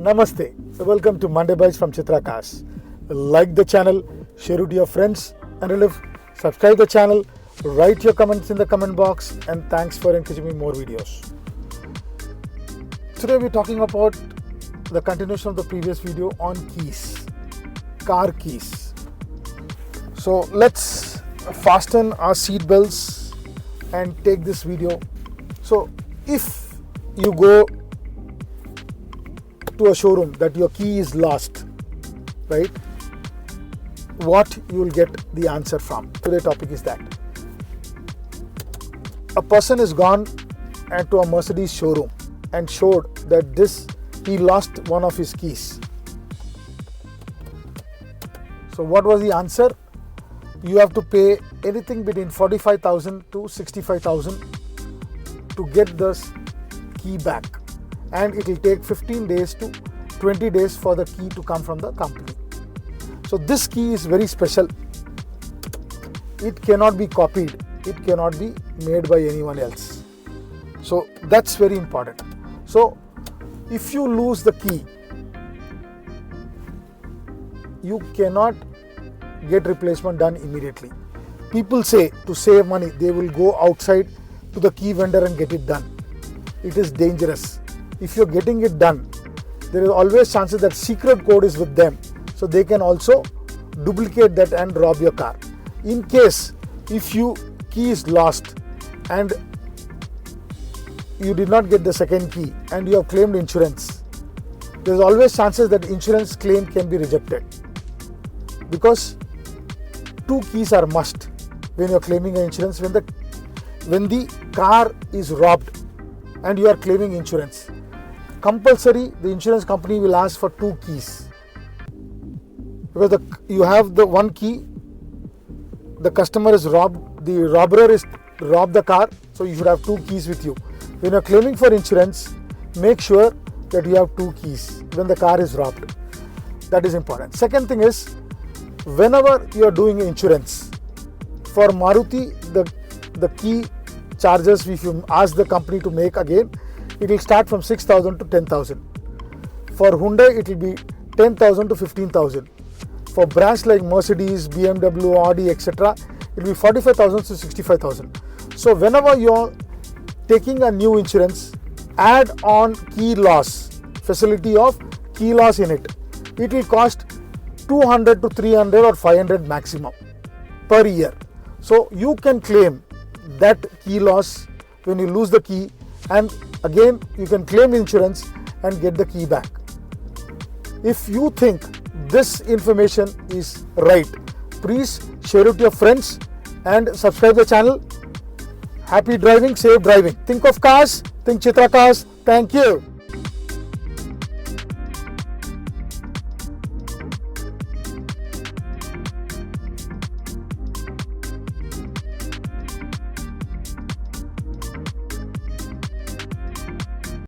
Namaste. Welcome to Monday Bites from Chitra Cars. Like the channel, share it to your friends and relatives. Subscribe the channel, write your comments in the comment box, and thanks for encouraging me more videos. Today we're talking about the continuation of the previous video on keys, car keys. So let's fasten our seat belts and take this video. So if you go to a showroom that your key is lost, right? What you will get the answer from. Today's topic is that a person has gone to a Mercedes showroom and showed that he lost one of his keys. So what was the answer? You have to pay anything between 45,000 to 65,000 to get this key back, and it will take 15 days to 20 days for the key to come from the company. So this key is very special. It cannot be copied. It cannot be made by anyone else. So that's very important. So if you lose the key, you cannot get replacement done immediately. People say to save money, they will go outside to the key vendor and get it done. It is dangerous. If you're getting it done, there is always chances that secret code is with them, so they can also duplicate that and rob your car. In case if your key is lost and you did not get the second key and you have claimed insurance, there is always chances that insurance claim can be rejected, because two keys are must when you are claiming an insurance. When the car is robbed and you are claiming insurance, compulsory the insurance company will ask for two keys, because you have the one key, the customer is robbed, the robber is robbed the car, so you should have two keys with you. When you are claiming for insurance, make sure that you have two keys when the car is robbed. That is important. Second thing is, whenever you are doing insurance for Maruti, the key charges, if you ask the company to make again, it will start from 6,000 to 10,000. For Hyundai, it will be 10,000 to 15,000. For brands like Mercedes, BMW, Audi, etc., it will be 45,000 to 65,000. So whenever you are taking a new insurance, add on key loss, facility of key loss in it. It will cost 200 to 300 or 500 maximum per year. So you can claim that key loss when you lose the key, and again you can claim insurance and get the key back. If you think this information is right, please share it to your friends and subscribe the channel. Happy driving, safe driving. Think of cars, think Chitra Cars. Thank you.